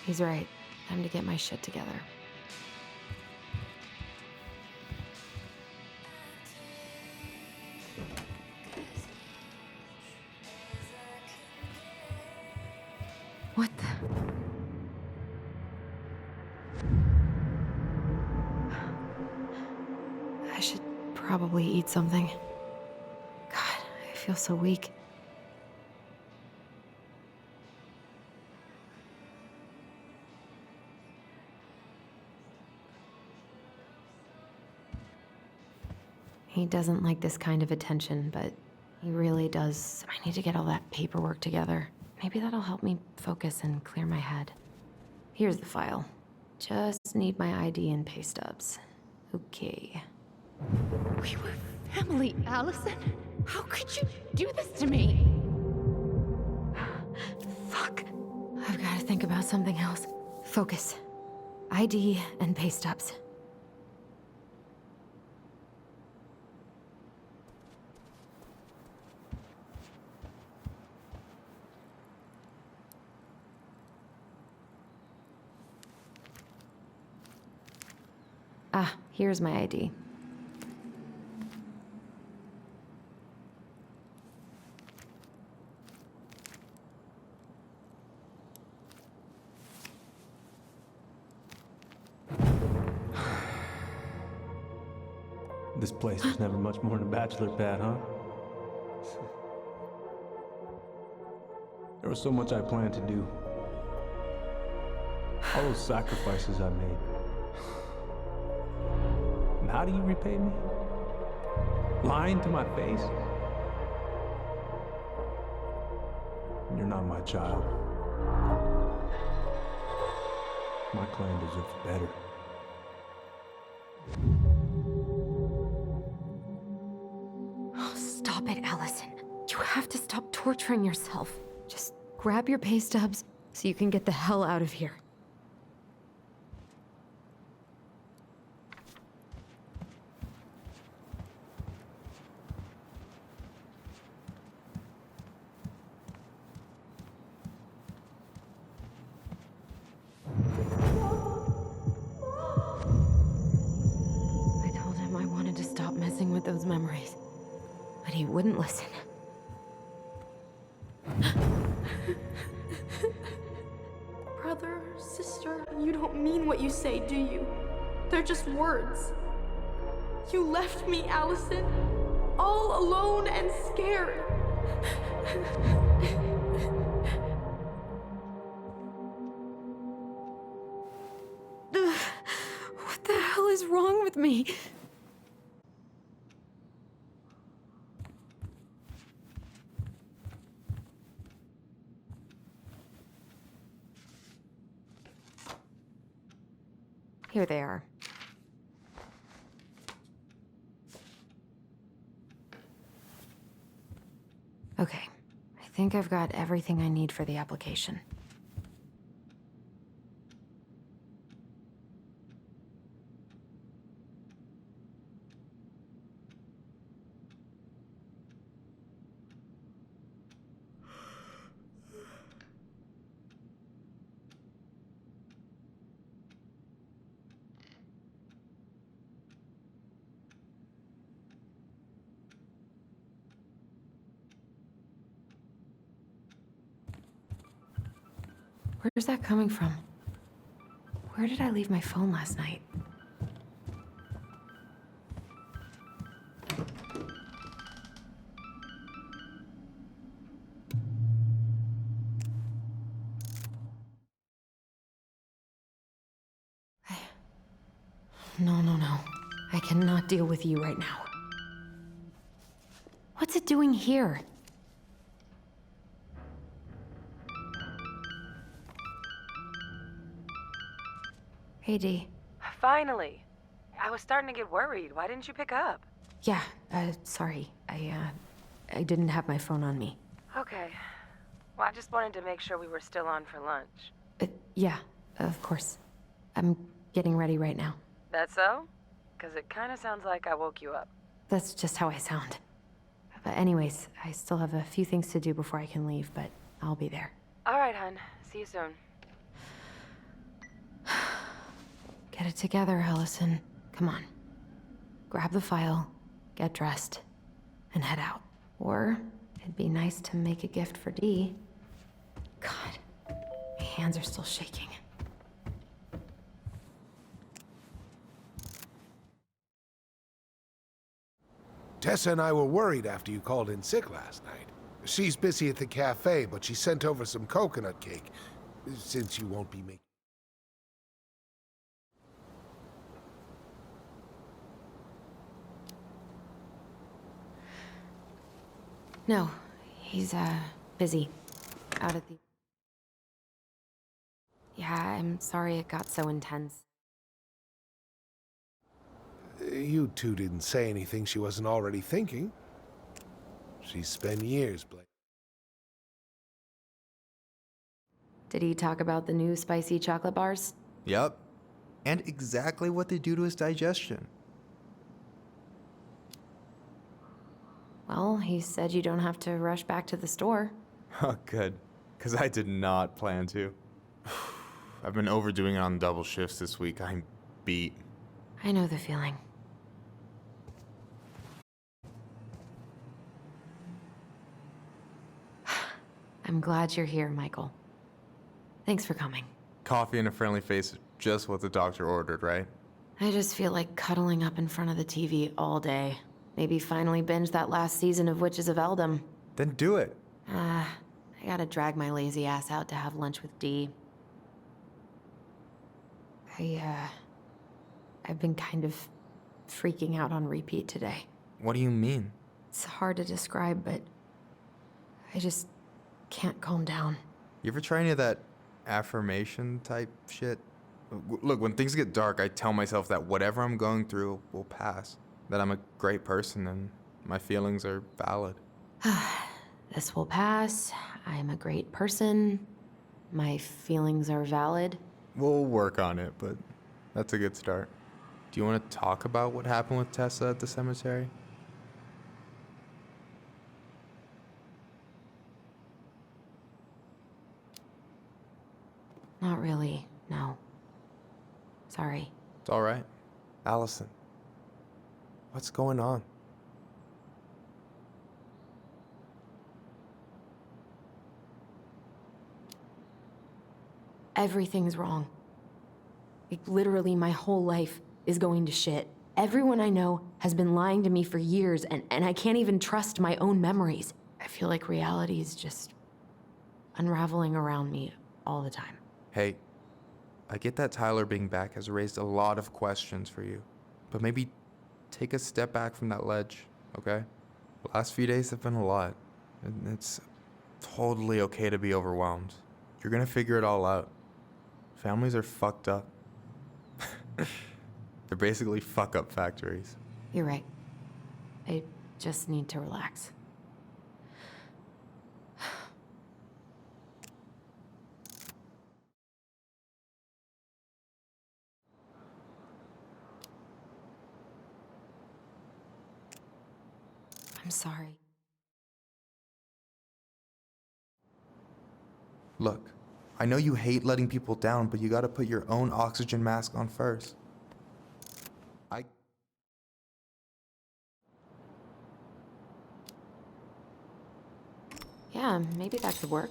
He's right. Time to get my shit together. What the... I should probably eat something. God, I feel so weak. He doesn't like this kind of attention, but he really does. I need to get all that paperwork together. Maybe that'll help me focus and clear my head. Here's the file. Just need my ID and pay stubs. Okay. We were family, Allison. How could you do this to me? Fuck. I've got to think about something else. Focus. ID and pay stubs. Ah, here's my ID. This place was never much more than a bachelor pad, huh? There was so much I planned to do. All those sacrifices I made. And how do you repay me? Lying to my face? You're not my child. My clan deserves better. Oh, stop it, Allison. You have to stop torturing yourself. Just grab your pay stubs so you can get the hell out of here. I told him I wanted to stop messing with those memories, but he wouldn't listen. Brother, sister, you don't mean what you say, do you? They're just words. You left me, Allison, all alone and scared. What the hell is wrong with me? Here they are. Okay, I think I've got everything I need for the application. Where's that coming from? Where did I leave my phone last night? No. I cannot deal with you right now. What's it doing here? Hey, Dee. Finally. I was starting to get worried. Why didn't you pick up? Yeah, sorry. I didn't have my phone on me. Okay. Well, I just wanted to make sure we were still on for lunch. Yeah, of course. I'm getting ready right now. That so? Because it kind of sounds like I woke you up. That's just how I sound. But anyways, I still have a few things to do before I can leave, but I'll be there. All right, hun. See you soon. Get it together, Allison. Come on. Grab the file, get dressed, and head out. Or it'd be nice to make a gift for Dee. God, my hands are still shaking. Tessa and I were worried after you called in sick last night. She's busy at the cafe, but she sent over some coconut cake, since you won't be making... No, he's, busy. Out at the... Yeah, I'm sorry it got so intense. You two didn't say anything she wasn't already thinking. She's spent years, Blake. Did he talk about the new spicy chocolate bars? Yup. And exactly what they do to his digestion. Well, he said you don't have to rush back to the store. Oh, good. Because I did not plan to. I've been overdoing it on double shifts this week. I'm beat. I know the feeling. I'm glad you're here, Michael. Thanks for coming. Coffee and a friendly face, just what the doctor ordered, right? I just feel like cuddling up in front of the TV all day. Maybe finally binge that last season of Witches of Eldom. Then do it. I gotta drag my lazy ass out to have lunch with Dee. I've been kind of freaking out on repeat today. What do you mean? It's hard to describe, but I just can't calm down. You ever try any of that affirmation type shit? Look, when things get dark, I tell myself that whatever I'm going through will pass. That I'm a great person and my feelings are valid. This will pass. I'm a great person. My feelings are valid. We'll work on it, but that's a good start. Do you want to talk about what happened with Tessa at the cemetery? Not really, no. Sorry. It's all right. Allison, what's going on? Everything's wrong. Like, literally, my whole life is going to shit. Everyone I know has been lying to me for years, and I can't even trust my own memories. I feel like reality is just unraveling around me all the time. Hey, I get that Tyler being back has raised a lot of questions for you, but maybe take a step back from that ledge, okay? The last few days have been a lot, and it's totally okay to be overwhelmed. You're gonna figure it all out. Families are fucked up. They're basically fuck-up factories. You're right. I just need to relax. I'm sorry. Look, I know you hate letting people down, but you gotta put your own oxygen mask on first. Yeah, maybe that could work.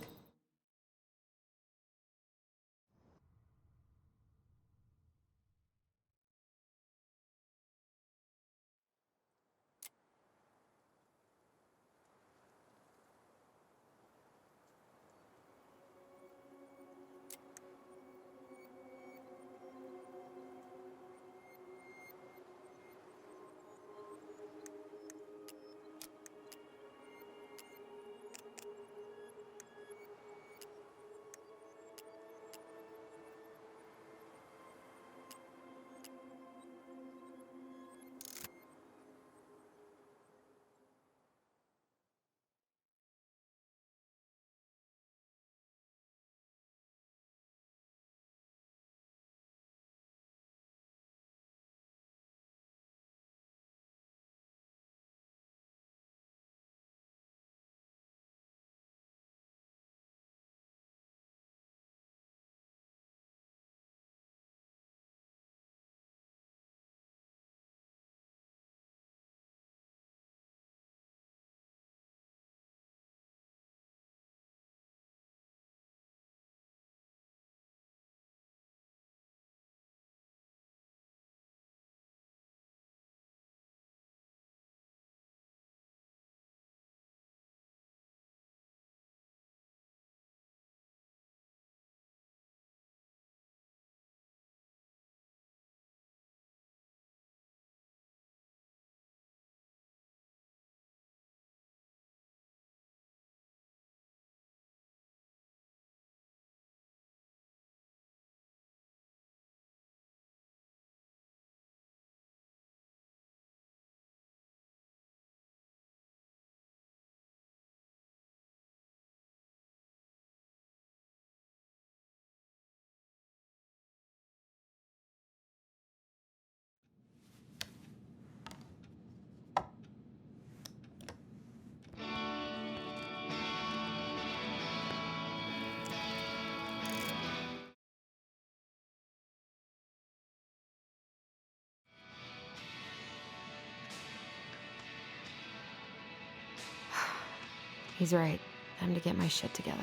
He's right. Time to get my shit together.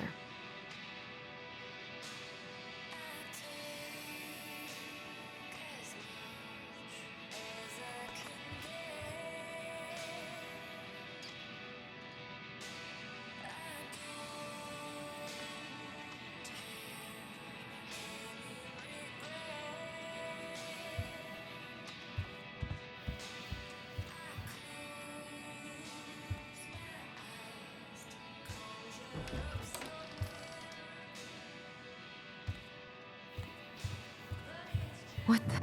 What the?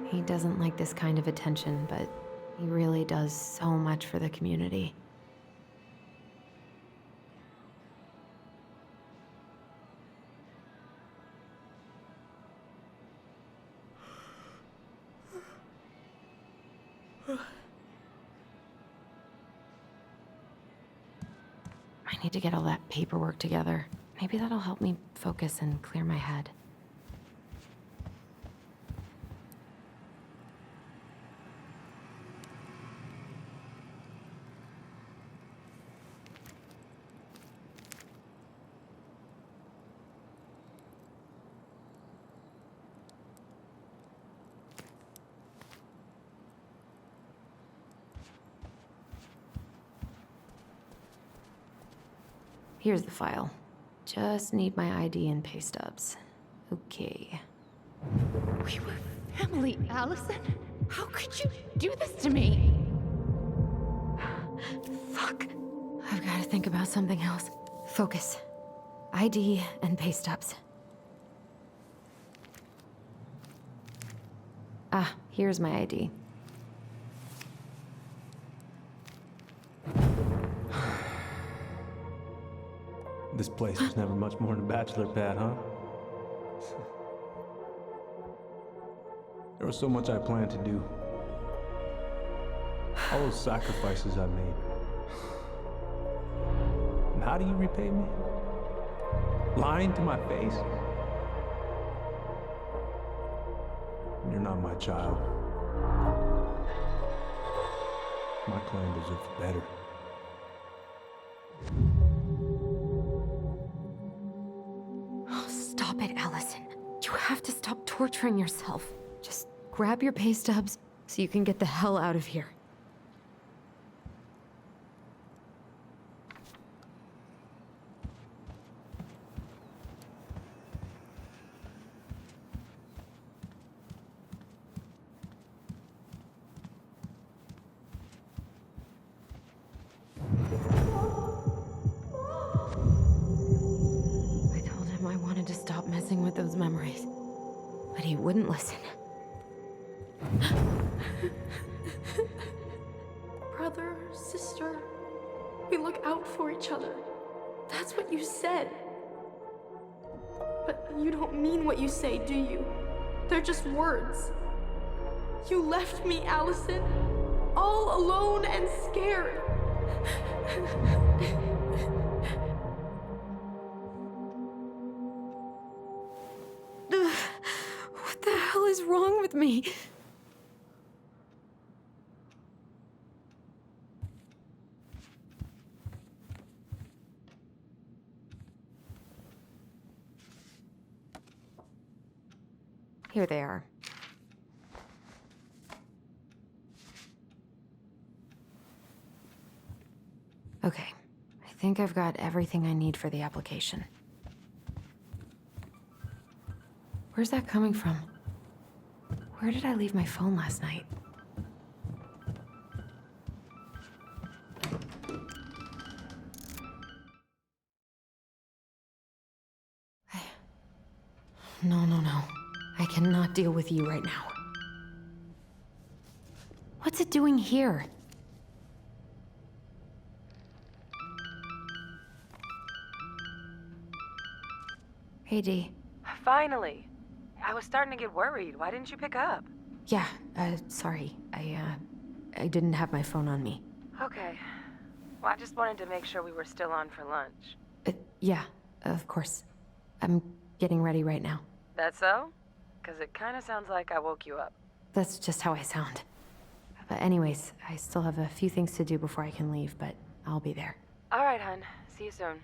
He doesn't like this kind of attention, but he really does so much for the community. I need to get all that paperwork together. Maybe that'll help me focus and clear my head. Here's the file. Just need my ID and pay stubs. Okay. We were family, Allison. How could you do this to me? Fuck. I've got to think about something else. Focus. ID and pay stubs. Ah, here's my ID. This place was never much more than a bachelor pad, huh? There was so much I planned to do. All those sacrifices I made. And how do you repay me? Lying to my face? You're not my child. My clan deserves better. Stop it, Allison. You have to stop torturing yourself. Just grab your pay stubs so you can get the hell out of here. To stop messing with those memories, but he wouldn't listen. Brother, sister, we look out for each other. That's what you said. But you don't mean what you say, do you? They're just words. You left me, Allison, all alone and scared. What the hell is wrong with me? Here they are. Okay, I think I've got everything I need for the application. Where's that coming from? Where did I leave my phone last night? No. I cannot deal with you right now. What's it doing here? Hey, Dee. Finally. I was starting to get worried. Why didn't you pick up? Yeah, sorry. I didn't have my phone on me. Okay. Well, I just wanted to make sure we were still on for lunch. Yeah, of course. I'm getting ready right now. That so? Because it kind of sounds like I woke you up. That's just how I sound. But anyways, I still have a few things to do before I can leave, but I'll be there. All right, hun. See you soon.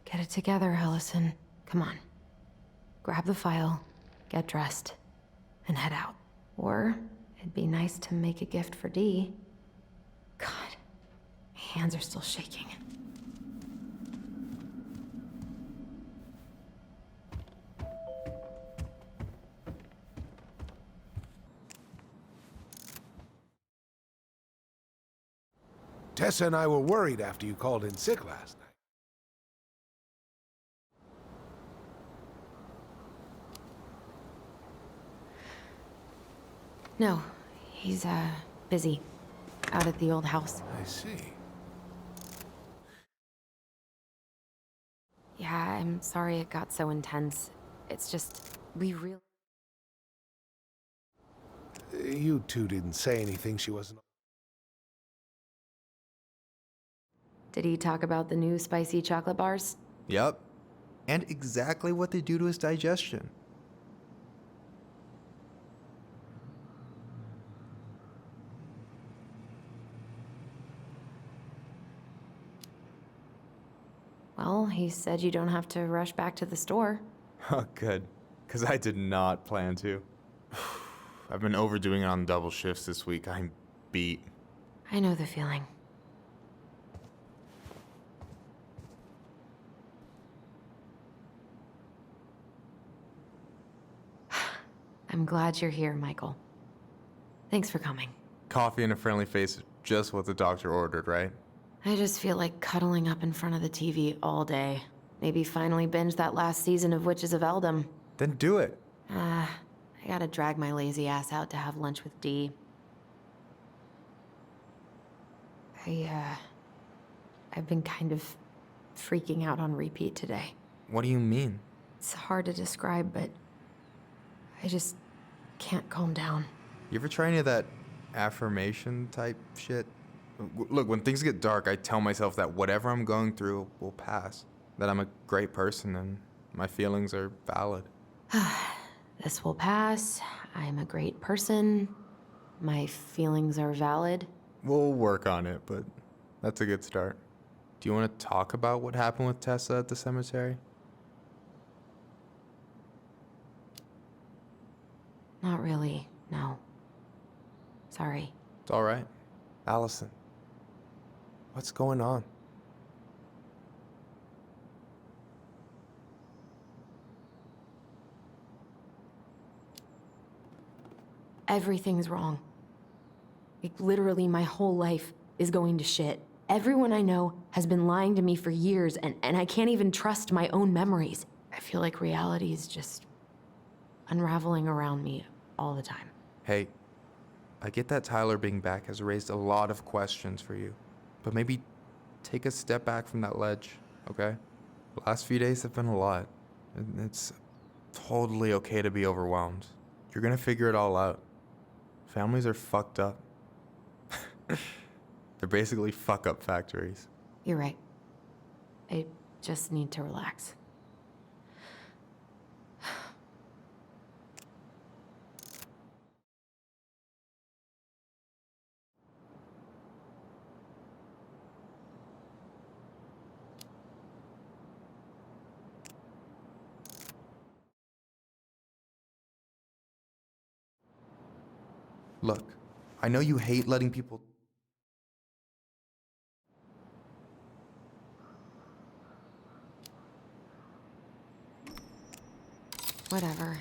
Get it together, Allison. Come on. Grab the file, get dressed, and head out. Or it'd be nice to make a gift for Dee. God, my hands are still shaking. Tessa and I were worried after you called in sick last night. No, he's, busy. Out at the old house. I see. Yeah, I'm sorry it got so intense. It's just, we really... You two didn't say anything she wasn't... Did he talk about the new spicy chocolate bars? Yep. And exactly what they do to his digestion. Well, he said you don't have to rush back to the store. Oh, good. Because I did not plan to. I've been overdoing it on double shifts this week. I'm beat. I know the feeling. I'm glad you're here, Michael. Thanks for coming. Coffee and a friendly face, just what the doctor ordered, right? I just feel like cuddling up in front of the TV all day. Maybe finally binge that last season of Witches of Eldom. Then do it. I gotta drag my lazy ass out to have lunch with Dee. I've been kind of freaking out on repeat today. What do you mean? It's hard to describe, but I just can't calm down. You ever try any of that affirmation type shit? Look, when things get dark, I tell myself that whatever I'm going through will pass. That I'm a great person and my feelings are valid. This will pass. I'm a great person. My feelings are valid. We'll work on it, but that's a good start. Do you want to talk about what happened with Tessa at the cemetery? Not really, no. Sorry. It's all right. Allison, what's going on? Everything's wrong. Like, literally, my whole life is going to shit. Everyone I know has been lying to me for years, and I can't even trust my own memories. I feel like reality is just unraveling around me all the time. Hey, I get that Tyler being back has raised a lot of questions for you, but maybe take a step back from that ledge, okay? The last few days have been a lot, and it's totally okay to be overwhelmed. You're gonna figure it all out. Families are fucked up. They're basically fuck-up factories. You're right. I just need to relax. Look, I know you hate letting people... Whatever.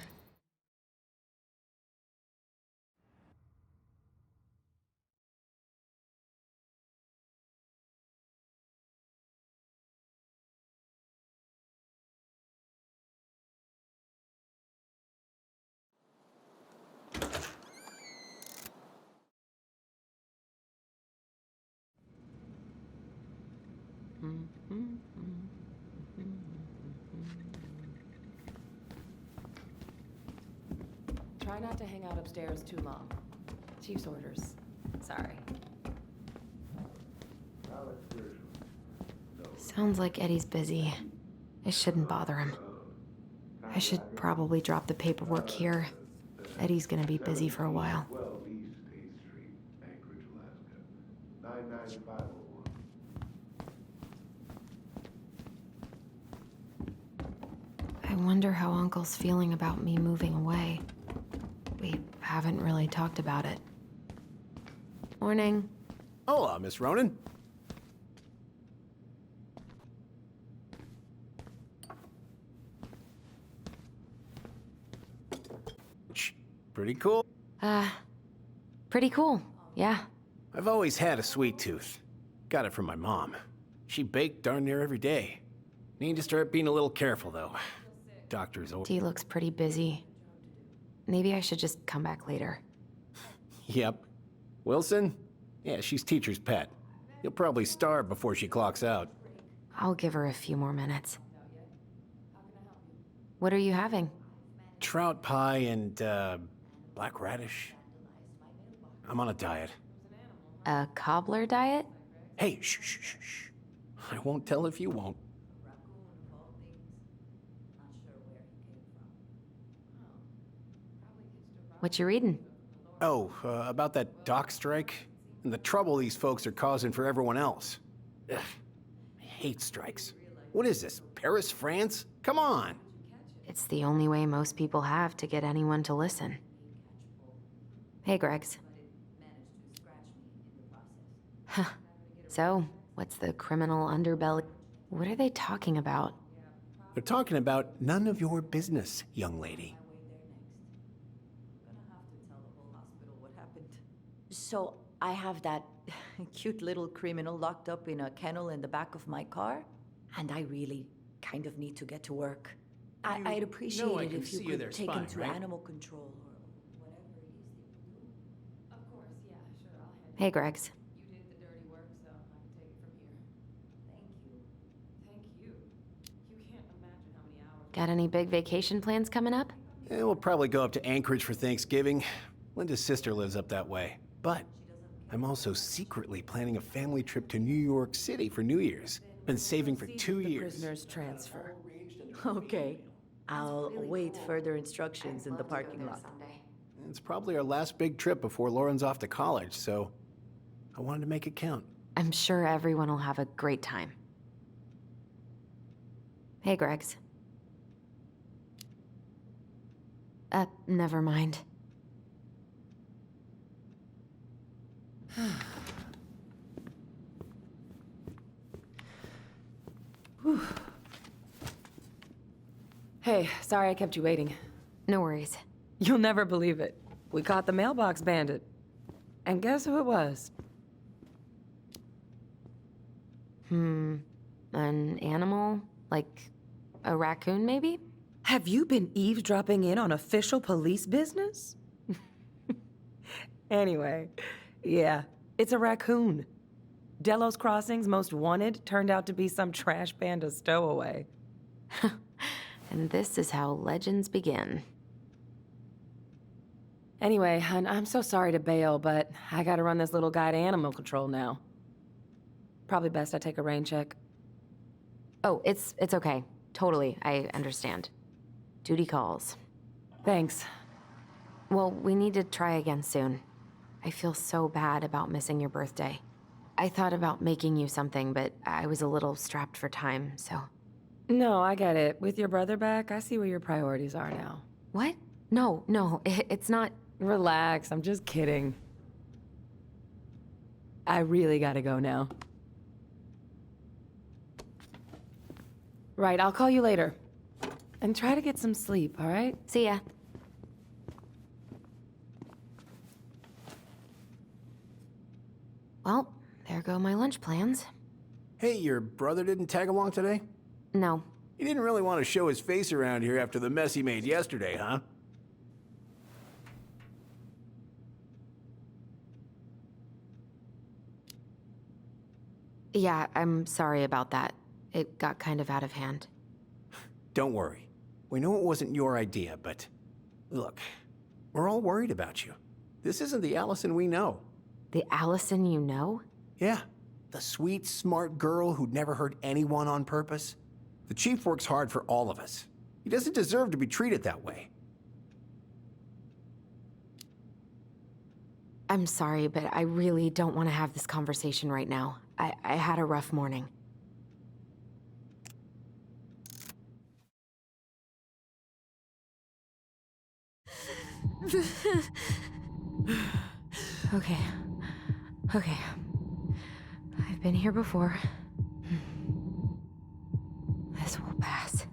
Try not to hang out upstairs too long. Chief's orders. Sorry. Sounds like Eddie's busy. I shouldn't bother him. I should probably drop the paperwork here. Eddie's gonna be busy for a while. 12 East 8th Street, Anchorage, Alaska. 99501. I wonder how Uncle's feeling about me moving away. We haven't really talked about it. Morning. Hola, Miss Ronan. Pretty cool. Pretty cool, yeah. I've always had a sweet tooth. Got it from my mom. She baked darn near every day. Need to start being a little careful, though. Doctor's over. Dee looks pretty busy. Maybe I should just come back later. Yep. Wilson? Yeah, she's teacher's pet. You'll probably starve before she clocks out. I'll give her a few more minutes. What are you having? Trout pie and, black radish. I'm on a diet. A cobbler diet? Hey, shh, shh, shh, shh. I won't tell if you won't. What you reading? Oh, about that dock strike and the trouble these folks are causing for everyone else. Ugh, I hate strikes. What is this, Paris, France? Come on! It's the only way most people have to get anyone to listen. Hey, Gregs. Huh. So, what's the criminal underbelly? What are they talking about? They're talking about none of your business, young lady. So I have that cute little criminal locked up in a kennel in the back of my car, and I really kind of need to get to work. I'd appreciate I it can if you see could their take spine, him to right? animal control or whatever it is that you do. Of course, yeah, sure, I'll handle Hey, Gregs. You did the dirty work, so I can take it from here. Thank you. Thank you. You can't imagine how many hours. Got any big vacation plans coming up? We'll probably go up to Anchorage for Thanksgiving. Linda's sister lives up that way. But I'm also secretly planning a family trip to New York City for New Year's. Been saving for 2 The years. prisoner's transfer. Okay. I'll await further instructions in the parking lot. It's probably our last big trip before Lauren's off to college, so I wanted to make it count. I'm sure everyone will have a great time. Hey, Gregs. Never mind. Hey, sorry I kept you waiting. No worries. You'll never believe it. We caught the mailbox bandit. And guess who it was? An animal? Like a raccoon, maybe? Have you been eavesdropping in on official police business? Anyway, yeah, it's a raccoon. Delos Crossing's most wanted turned out to be some trash panda stowaway. And this is how legends begin. Anyway, hun, I'm so sorry to bail, but I gotta run this little guy to animal control now. Probably best I take a rain check. Oh, it's okay. Totally, I understand. Duty calls. Thanks. Well, we need to try again soon. I feel so bad about missing your birthday. I thought about making you something, but I was a little strapped for time, so... No, I get it. With your brother back, I see where your priorities are now. What? No, it's not... Relax, I'm just kidding. I really gotta go now. Right, I'll call you later. And try to get some sleep, all right? See ya. Well, there go my lunch plans. Hey, your brother didn't tag along today? No. He didn't really want to show his face around here after the mess he made yesterday, huh? Yeah, I'm sorry about that. It got kind of out of hand. Don't worry. We know it wasn't your idea, but look, we're all worried about you. This isn't the Allison we know. The Allison you know? Yeah, the sweet, smart girl who'd never hurt anyone on purpose. The chief works hard for all of us. He doesn't deserve to be treated that way. I'm sorry, but I really don't want to have this conversation right now. I had a rough morning. Okay. Okay. I've been here before. This will pass.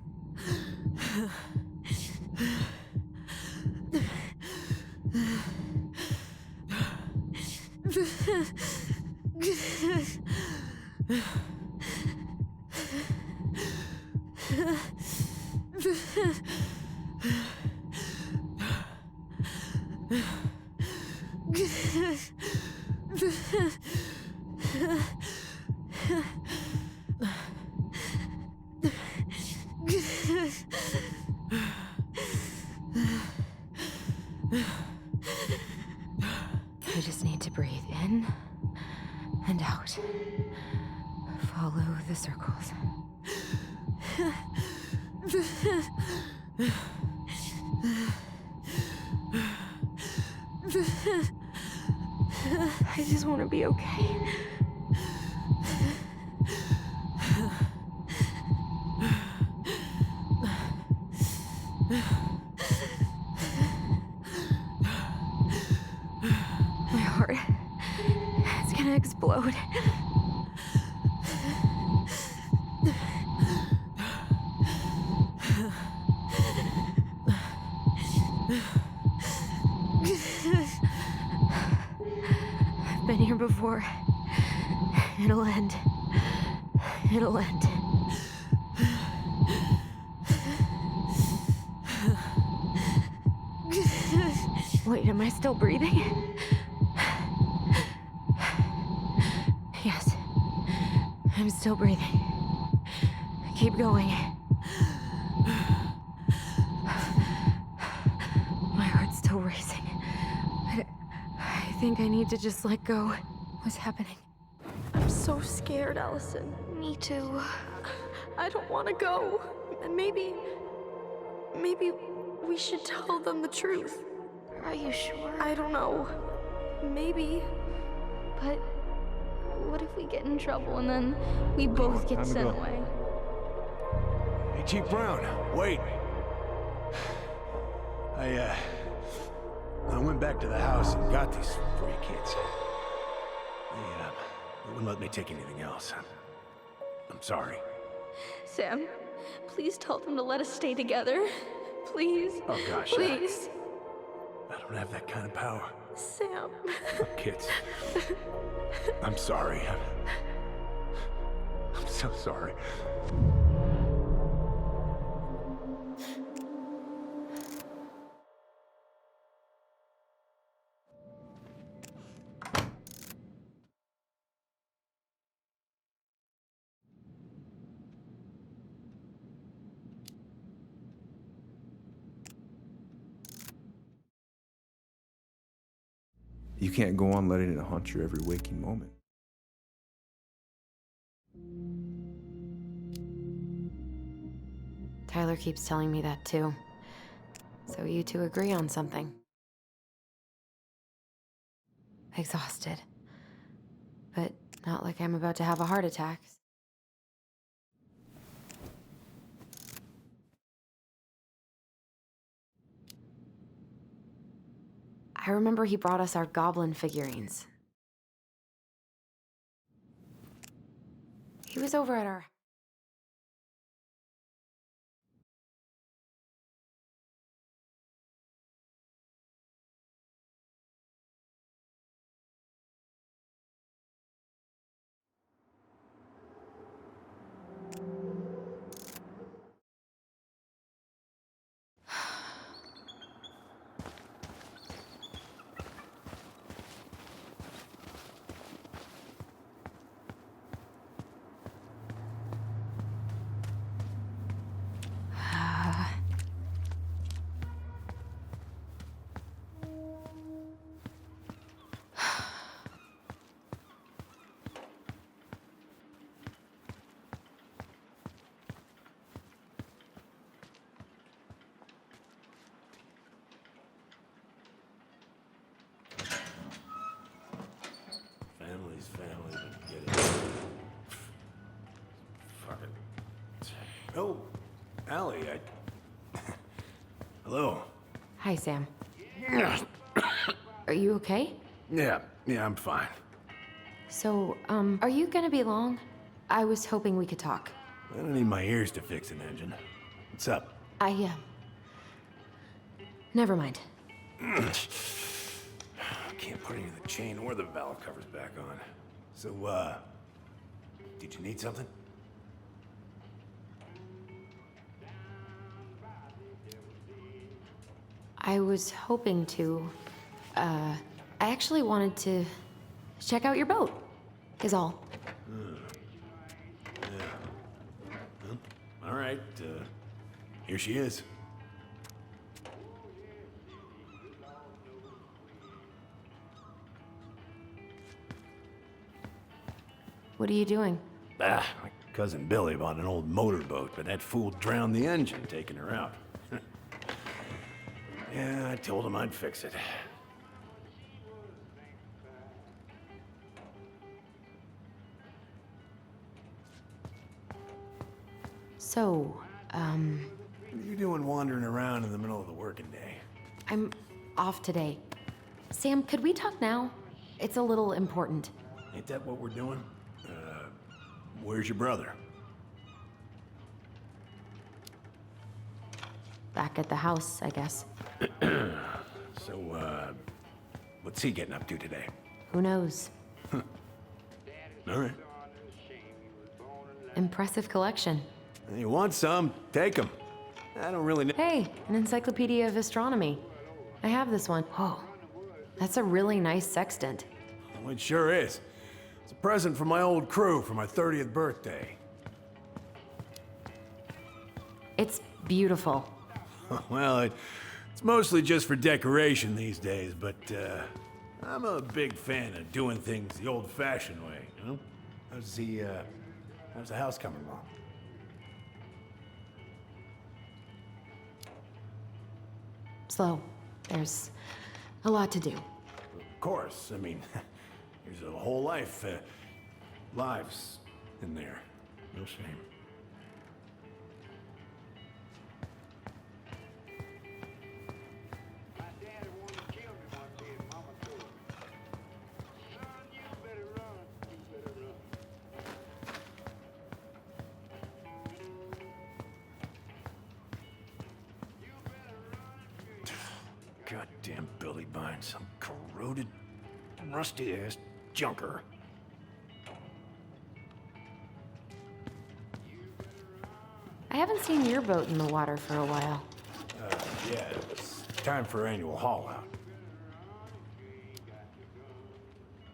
I just need to breathe in and out. Follow the circles. I just want to be okay. My heart, it's gonna explode. I've been here before. It'll end. It'll end. Wait, am I still breathing? Yes. I'm still breathing. Keep going. My heart's still racing. I think I need to just let go. What's happening? I'm so scared, Allison. Me too. I don't want to go. And maybe we should tell them the truth. Are you sure? I don't know. Maybe. But what if we get in trouble and then we both get sent away? Hey, Chief Brown, wait. I went back to the house and got these 3 kids. They wouldn't let me take anything else. I'm sorry. Sam, please tell them to let us stay together. Please. Oh, gosh. Please. I don't have that kind of power. Sam. Look, kids. I'm sorry. I'm so sorry. You can't go on letting it haunt your every waking moment. Tyler keeps telling me that too. So you two agree on something. Exhausted. But not like I'm about to have a heart attack. I remember he brought us our goblin figurines. He was over at our... Oh, Allie, Hello. Hi, Sam. Are you okay? Yeah, I'm fine. So, are you gonna be long? I was hoping we could talk. I don't need my ears to fix an engine. What's up? Never mind. Can't put either the chain or the valve covers back on. So, did you need something? I was hoping to, I actually wanted to check out your boat, is all. All right, here she is. What are you doing? My cousin Billy bought an old motorboat, but that fool drowned the engine taking her out. Yeah, I told him I'd fix it. So, What are you doing wandering around in the middle of the working day? I'm off today. Sam, could we talk now? It's a little important. Ain't that what we're doing? Where's your brother? Back at the house, I guess. So, what's he getting up to today? Who knows? All right. Impressive collection. You want some? Take them. I don't really know. Hey, an encyclopedia of astronomy. I have this one. Whoa, that's a really nice sextant. Well, it sure is. It's a present from my old crew for my 30th birthday. It's beautiful. Well, it's mostly just for decoration these days, but I'm a big fan of doing things the old-fashioned way, you know? How's the house coming along? Slow. There's a lot to do. Of course. I mean, there's a whole lives in there. No shame. Goddamn Billy Bynes, some corroded, rusty-ass junker. I haven't seen your boat in the water for a while. Yeah, it's time for annual haul-out.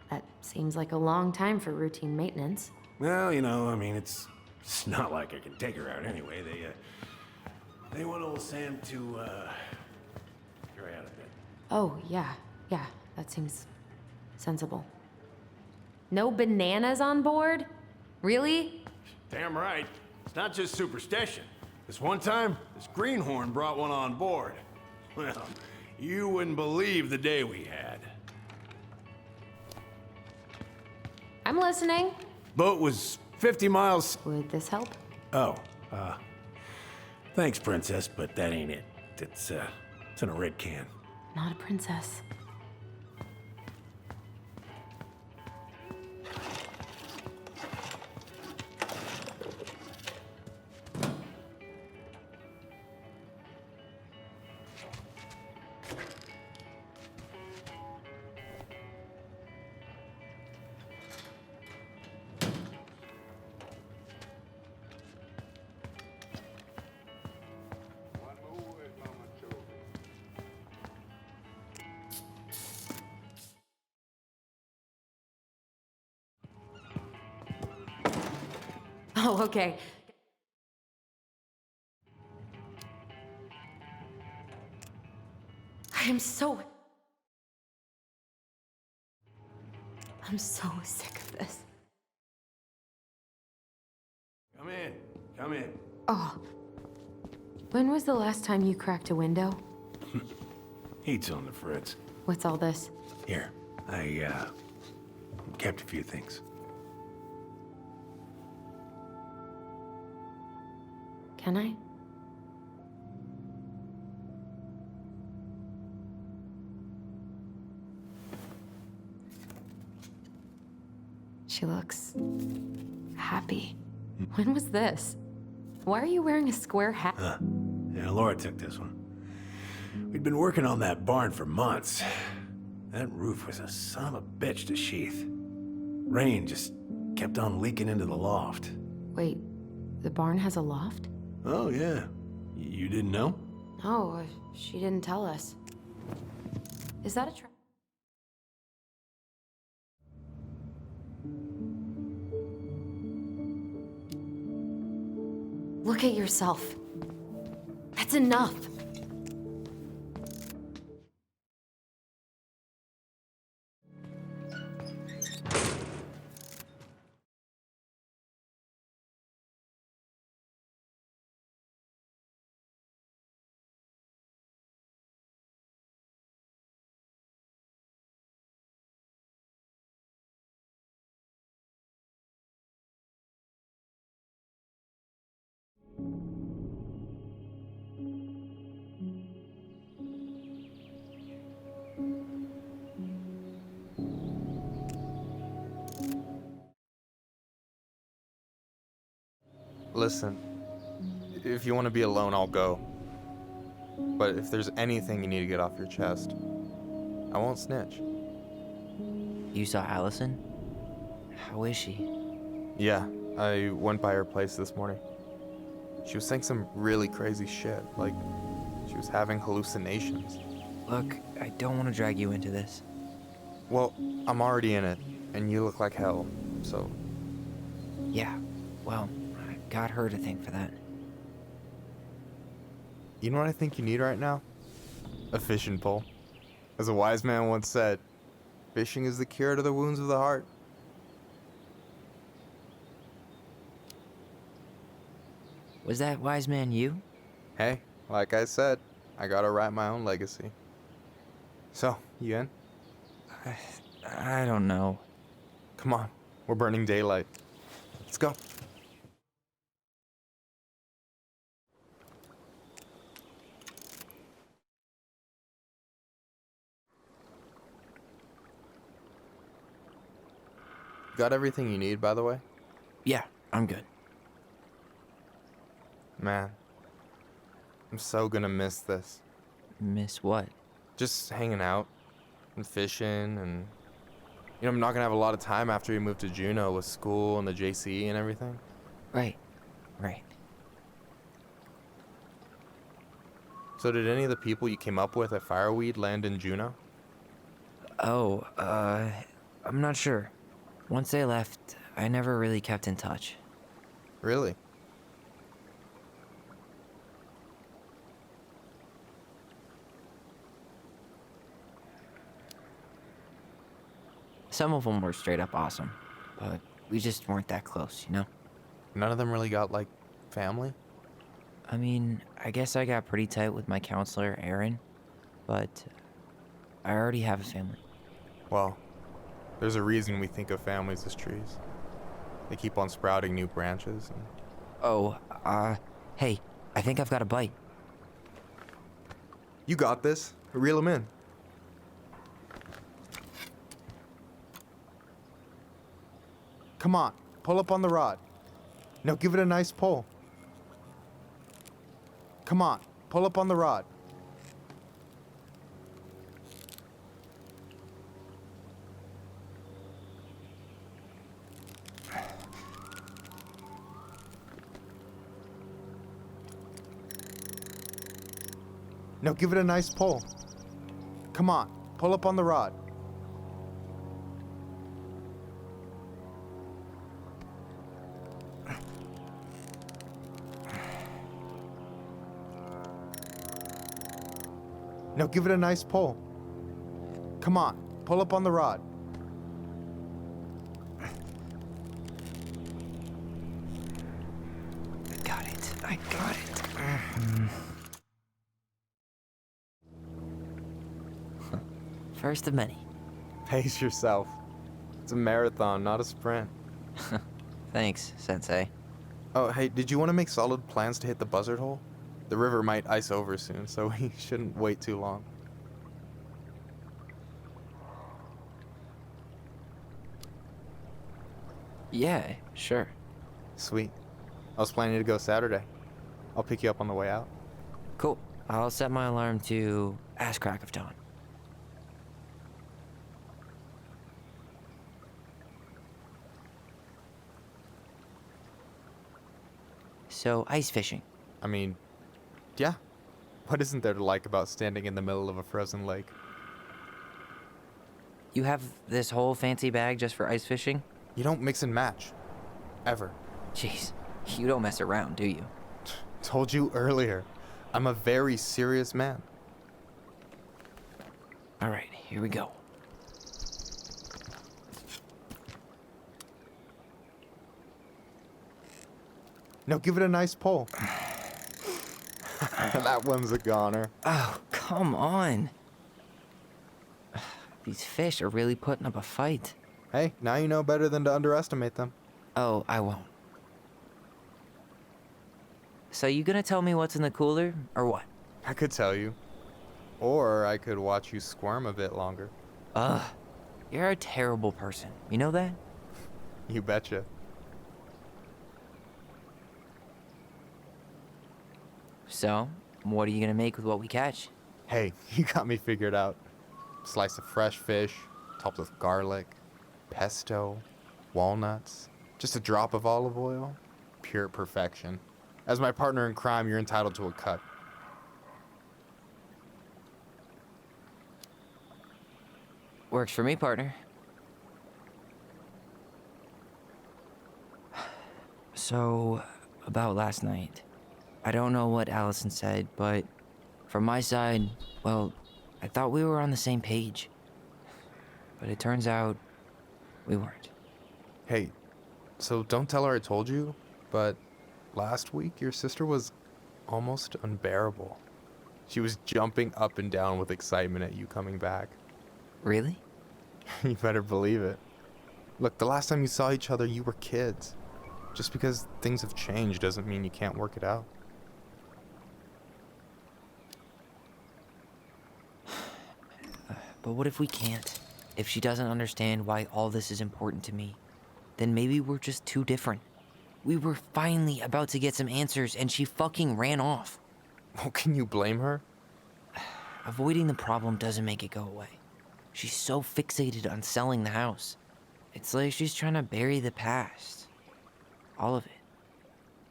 That seems like a long time for routine maintenance. Well, you know, I mean, it's not like I can take her out anyway. They want old Sam to, dry out a bit. Oh, yeah, that seems sensible. No bananas on board? Really? Damn right. It's not just superstition. This one time, this greenhorn brought one on board. Well, you wouldn't believe the day we had. I'm listening. Boat was 50 miles... Would this help? Oh, thanks, Princess, but that ain't it. It's in a red can. Not a princess. Oh, okay. I'm so sick of this. Come in. Come in. Oh. When was the last time you cracked a window? Heat's on the fritz. What's all this? Here, I kept a few things. Can I? She looks happy. When was this? Why are you wearing a square hat? Yeah, Laura took this one. We'd been working on that barn for months. That roof was a son of a bitch to sheath. Rain just kept on leaking into the loft. Wait, the barn has a loft? Oh, yeah. You didn't know? No, she didn't tell us. Is that a trap? Look at yourself. That's enough. Listen, if you want to be alone, I'll go. But if there's anything you need to get off your chest, I won't snitch. You saw Allison? How is she? Yeah, I went by her place this morning. She was saying some really crazy shit, like she was having hallucinations. Look, I don't want to drag you into this. Well, I'm already in it, and you look like hell, so... Yeah, well, I got her to thank for that. You know what I think you need right now? A fishing pole. As a wise man once said, fishing is the cure to the wounds of the heart. Was that wise man you? Hey, like I said, I gotta write my own legacy. So, you in? I don't know. Come on, we're burning daylight. Let's go. Got everything you need, by the way? Yeah, I'm good. Man, I'm so gonna miss this. Miss what? Just hanging out and fishing and... You know, I'm not gonna have a lot of time after we move to Juneau with school and the JC and everything. Right. So did any of the people you came up with at Fireweed land in Juneau? Oh, I'm not sure. Once they left, I never really kept in touch. Really? Some of them were straight up awesome, but we just weren't that close, you know? None of them really got, like, family? I mean, I guess I got pretty tight with my counselor, Aaron, but I already have a family. Well, there's a reason we think of families as trees. They keep on sprouting new branches and... Oh, hey, I think I've got a bite. You got this. Reel them in. Come on, pull up on the rod. Now give it a nice pull. Come on, pull up on the rod. Now give it a nice pull. Come on, pull up on the rod. Now give it a nice pull. Come on, pull up on the rod. I got it. First of many. Pace yourself. It's a marathon, not a sprint. Thanks, Sensei. Oh, hey, did you want to make solid plans to hit the buzzard hole? The river might ice over soon, so we shouldn't wait too long. Yeah, sure. Sweet. I was planning to go Saturday. I'll pick you up on the way out. Cool. I'll set my alarm to ass crack of dawn. So, ice fishing. I mean, yeah. What isn't there to like about standing in the middle of a frozen lake? You have this whole fancy bag just for ice fishing? You don't mix and match. Ever. Jeez, you don't mess around, do you? Told you earlier. I'm a very serious man. All right, here we go. No, give it a nice pull. That one's a goner. Oh, come on. These fish are really putting up a fight. Hey, now you know better than to underestimate them. Oh, I won't. So you gonna tell me what's in the cooler, or what? I could tell you. Or I could watch you squirm a bit longer. Ugh, you're a terrible person. You know that? You betcha. So, what are you gonna make with what we catch? Hey, you got me figured out. Slice of fresh fish, topped with garlic, pesto, walnuts, just a drop of olive oil. Pure perfection. As my partner in crime, you're entitled to a cut. Works for me, partner. So, about last night. I don't know what Allison said, but from my side, well, I thought we were on the same page. But it turns out we weren't. Hey, so don't tell her I told you, but last week your sister was almost unbearable. She was jumping up and down with excitement at you coming back. Really? You better believe it. Look, the last time you saw each other, you were kids. Just because things have changed doesn't mean you can't work it out. But what if we can't? If she doesn't understand why all this is important to me, then maybe we're just too different. We were finally about to get some answers and she fucking ran off. Well, can you blame her? Avoiding the problem doesn't make it go away. She's so fixated on selling the house. It's like she's trying to bury the past. All of it.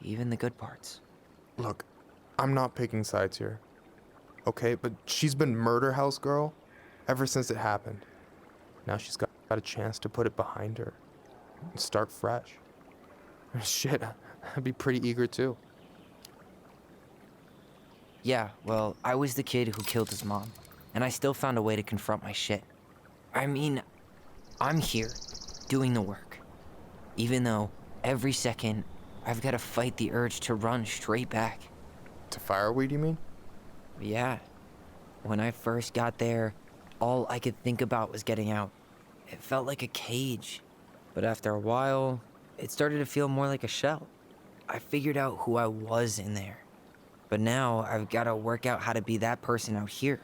Even the good parts. Look, I'm not picking sides here. Okay, but she's been murder house girl ever since it happened. Now she's got a chance to put it behind her and start fresh. Shit, I'd be pretty eager too. Yeah, well, I was the kid who killed his mom, and I still found a way to confront my shit. I mean, I'm here, doing the work. Even though, every second, I've got to fight the urge to run straight back. To fireweed, you mean? Yeah. When I first got there, all I could think about was getting out. It felt like a cage. But after a while, it started to feel more like a shell. I figured out who I was in there. But now, I've got to work out how to be that person out here.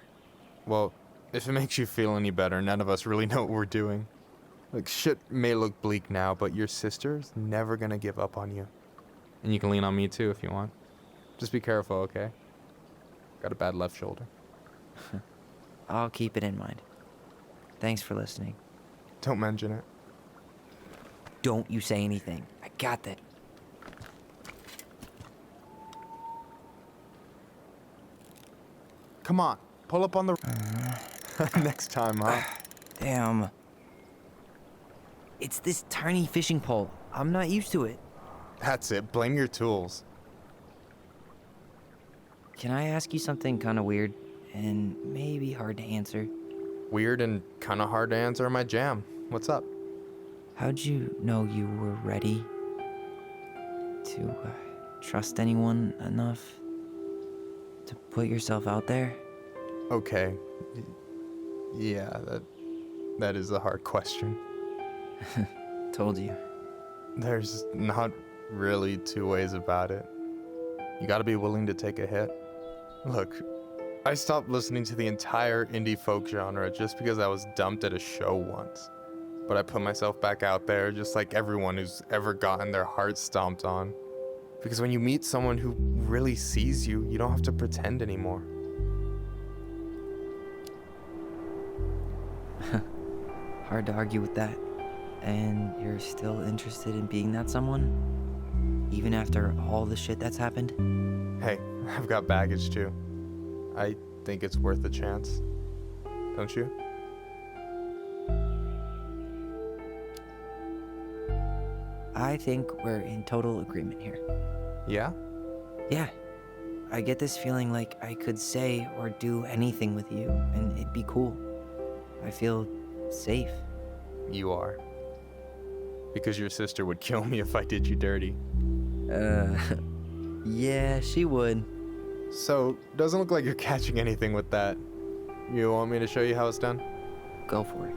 Well, if it makes you feel any better, none of us really know what we're doing. Like, shit may look bleak now, but your sister's never gonna give up on you. And you can lean on me too if you want. Just be careful, okay? Got a bad left shoulder. I'll keep it in mind. Thanks for listening. Don't mention it. Don't you say anything. I got that. Come on, pull up on the... Next time, huh? Damn. It's this tiny fishing pole. I'm not used to it. That's it, blame your tools. Can I ask you something kind of weird and maybe hard to answer? Weird and kind of hard to answer in my jam. What's up? How'd you know you were ready to trust anyone enough to put yourself out there? Okay. Yeah, that is a hard question. Told you. There's not really two ways about it. You gotta be willing to take a hit. Look, I stopped listening to the entire indie folk genre just because I was dumped at a show once. But I put myself back out there just like everyone who's ever gotten their heart stomped on. Because when you meet someone who really sees you, you don't have to pretend anymore. Hard to argue with that. And you're still interested in being that someone? Even after all the shit that's happened? Hey, I've got baggage too. I think it's worth a chance. Don't you? I think we're in total agreement here. Yeah? Yeah. I get this feeling like I could say or do anything with you, and it'd be cool. I feel safe. You are. Because your sister would kill me if I did you dirty. Yeah, she would. So, doesn't look like you're catching anything with that. You want me to show you how it's done? Go for it.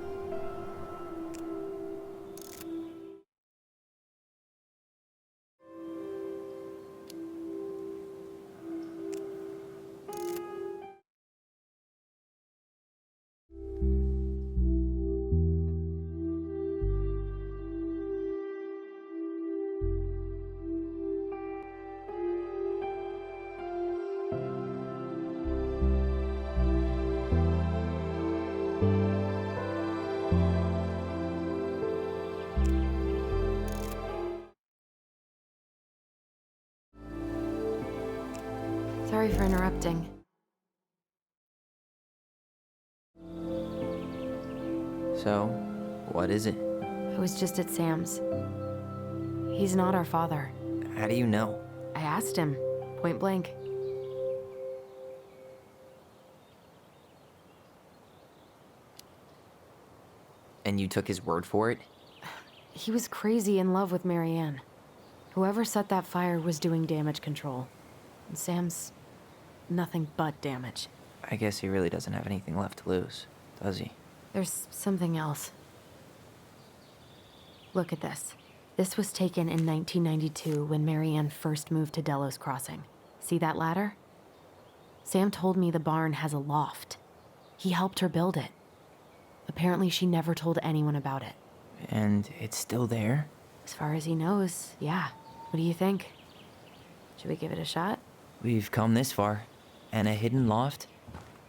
Sorry for interrupting. So, what is it? I was just at Sam's. He's not our father. How do you know? I asked him, point blank. And you took his word for it? He was crazy in love with Marianne. Whoever set that fire was doing damage control. And Sam's nothing but damage. I guess he really doesn't have anything left to lose, does he? There's something else. Look at this. This was taken in 1992 when Marianne first moved to Delos Crossing. See that ladder? Sam told me the barn has a loft. He helped her build it. Apparently she never told anyone about it. And it's still there? As far as he knows, yeah. What do you think? Should we give it a shot? We've come this far. And a hidden loft?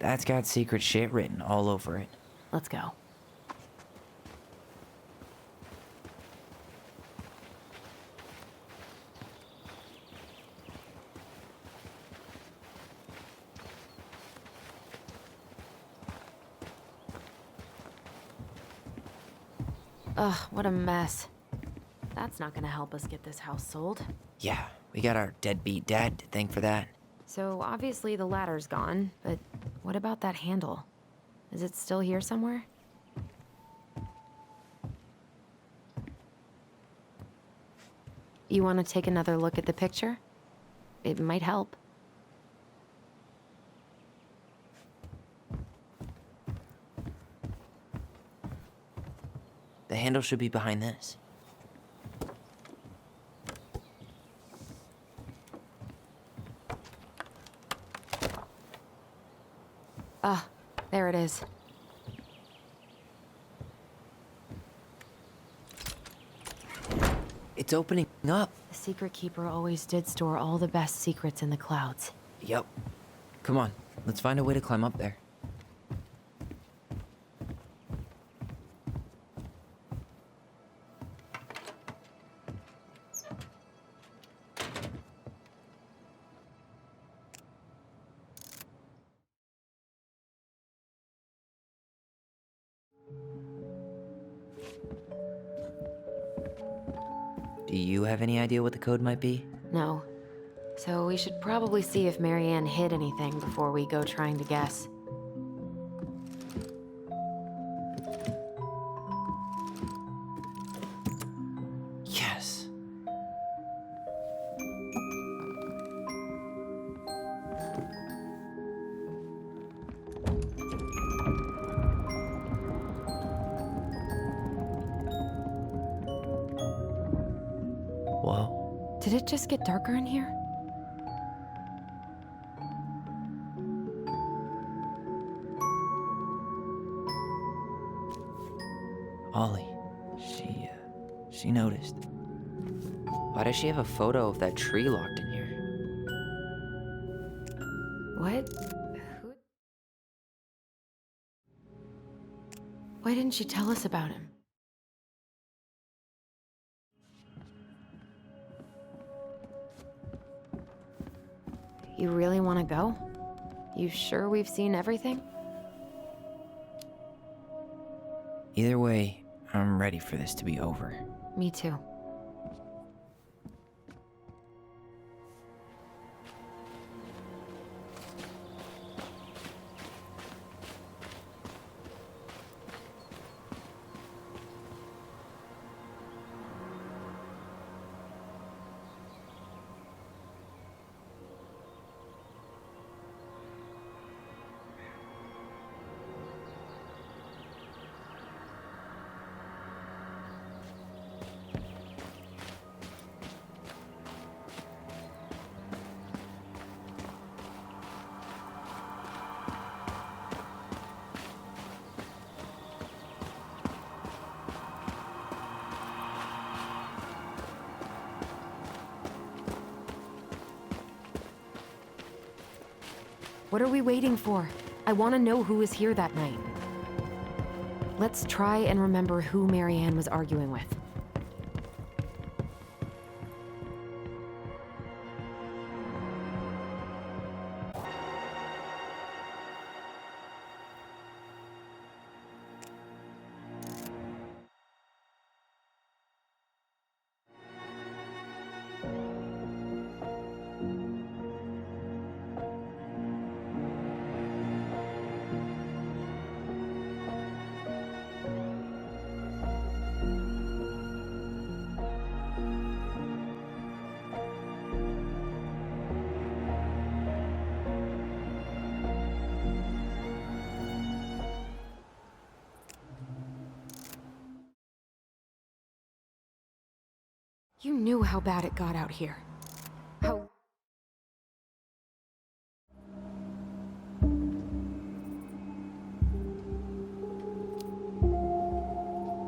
That's got secret shit written all over it. Let's go. Ugh, what a mess. That's not gonna help us get this house sold. Yeah, we got our deadbeat dad to thank for that. So obviously the ladder's gone, but what about that handle? Is it still here somewhere? You want to take another look at the picture? It might help. The handle should be behind this. Ah, there it is. It's opening up. The Secret Keeper always did store all the best secrets in the clouds. Yep. Come on, let's find a way to climb up there. Do you have any idea what the code might be? No. So we should probably see if Marianne hid anything before we go trying to guess. Yes. Whoa. Did it just get darker in here? Ollie, she noticed. Why does she have a photo of that tree locked in here? What? Who? Why didn't she tell us about him? You really want to go? You sure we've seen everything? Either way, I'm ready for this to be over. Me too. What are we waiting for? I want to know who was here that night. Let's try and remember who Marianne was arguing with. You knew how bad it got out here. How...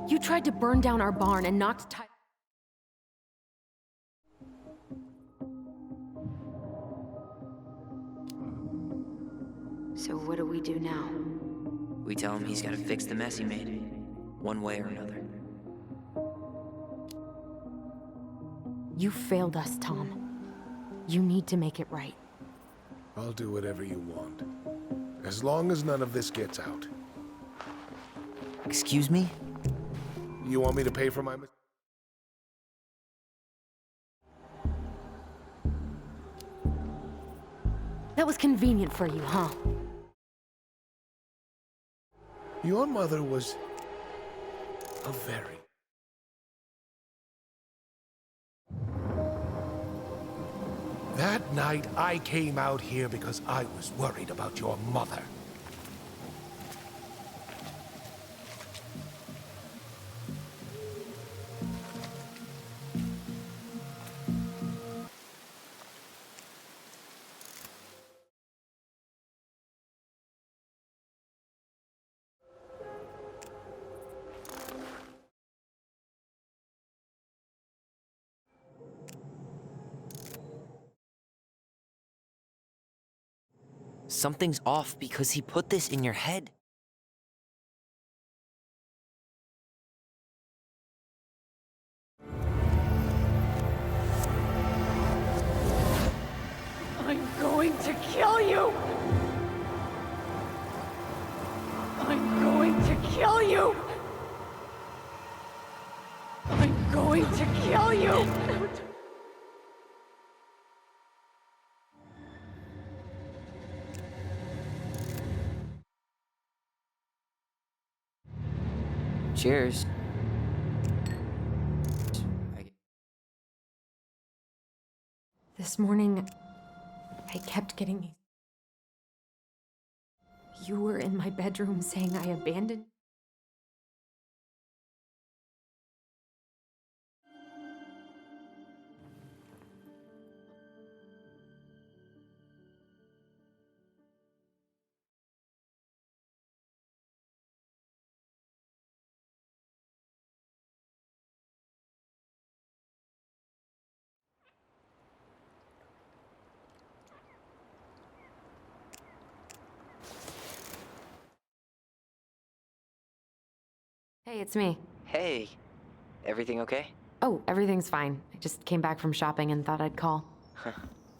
You tried to burn down our barn and knocked So what do we do now? We tell him he's gotta fix the mess he made, one way or another. You failed us, Tom. You need to make it right. I'll do whatever you want. As long as none of this gets out. Excuse me? You want me to pay for my mis- That was convenient for you, huh? Your mother was a very... That night, I came out here because I was worried about your mother. Something's off because he put this in your head. I'm going to kill you! I'm going to kill you! I'm going to kill you! Cheers. This morning, I kept getting these. You were in my bedroom saying I abandoned. Hey, it's me. Hey, everything okay? Oh, everything's fine. I just came back from shopping and thought I'd call.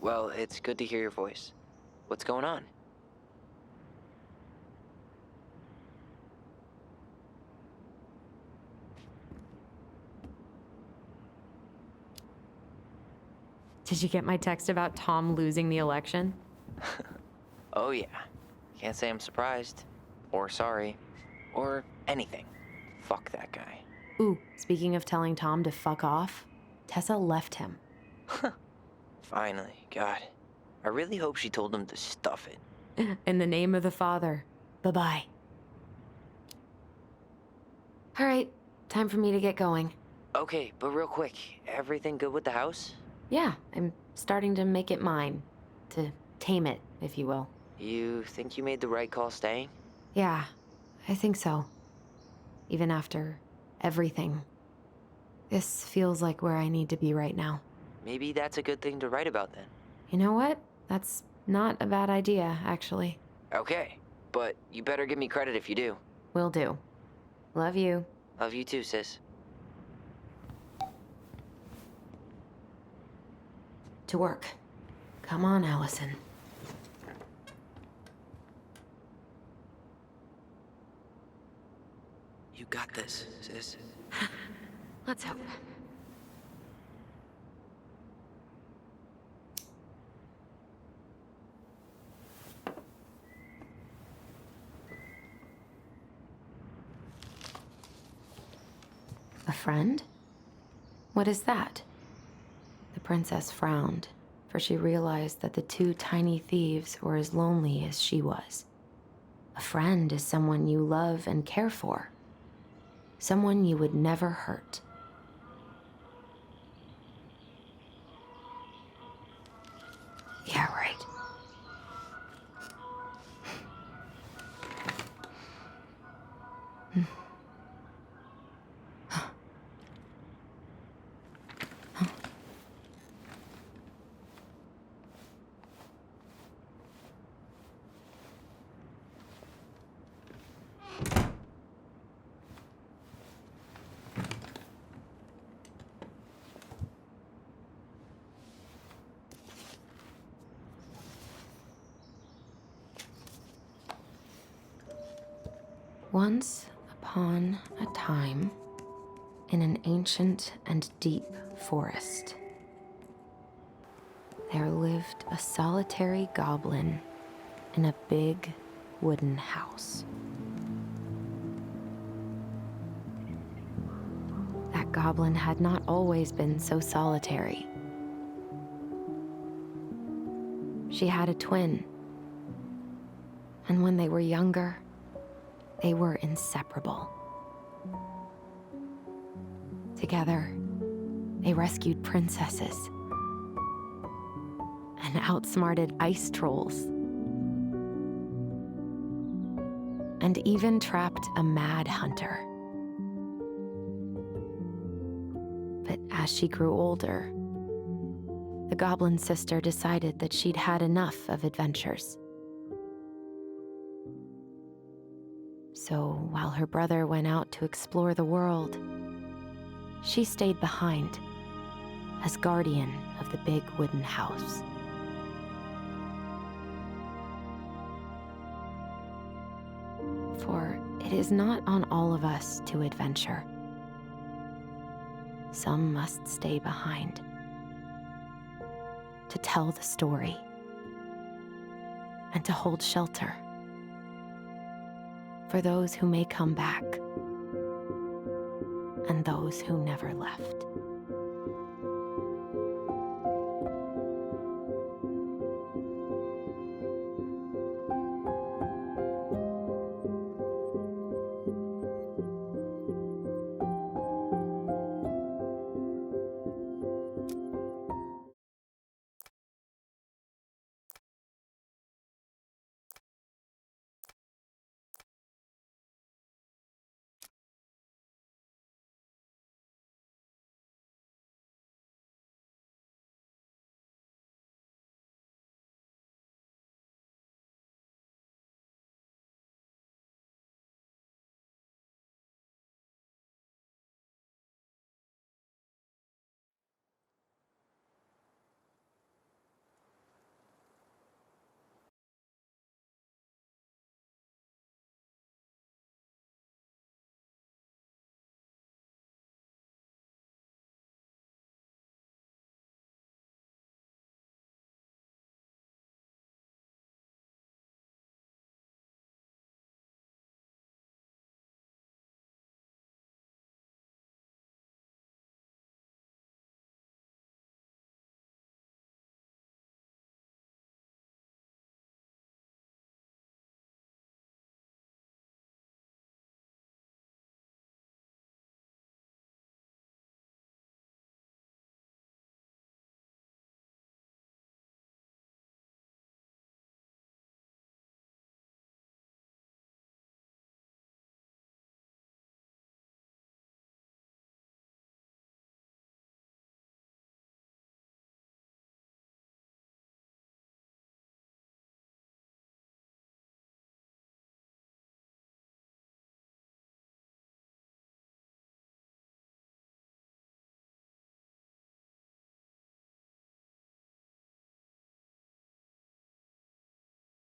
Well, it's good to hear your voice. What's going on? Did you get my text about Tom losing the election? Oh yeah. Can't say I'm surprised. Or sorry. Or anything. Fuck that guy. Ooh, speaking of telling Tom to fuck off, Tessa left him. Finally, God. I really hope she told him to stuff it. In the name of the Father. Bye-bye. All right, time for me to get going. Okay, but real quick, everything good with the house? Yeah, I'm starting to make it mine. To tame it, if you will. You think you made the right call staying? Yeah, I think so. Even after everything. This feels like where I need to be right now. Maybe that's a good thing to write about then. You know what? That's not a bad idea, actually. Okay, but you better give me credit if you do. Will do. Love you. Love you too, sis. To work. Come on, Allison. You got this, sis. Let's hope. A friend? What is that? The princess frowned, for she realized that the two tiny thieves were as lonely as she was. A friend is someone you love and care for. Someone you would never hurt. Yeah, right. Once upon a time, in an ancient and deep forest, there lived a solitary goblin in a big wooden house. That goblin had not always been so solitary. She had a twin, and when they were younger, they were inseparable. Together, they rescued princesses and outsmarted ice trolls, and even trapped a mad hunter. But as she grew older, the goblin sister decided that she'd had enough of adventures. So while her brother went out to explore the world, she stayed behind as guardian of the big wooden house. For it is not on all of us to adventure. Some must stay behind to tell the story and to hold shelter for those who may come back and those who never left.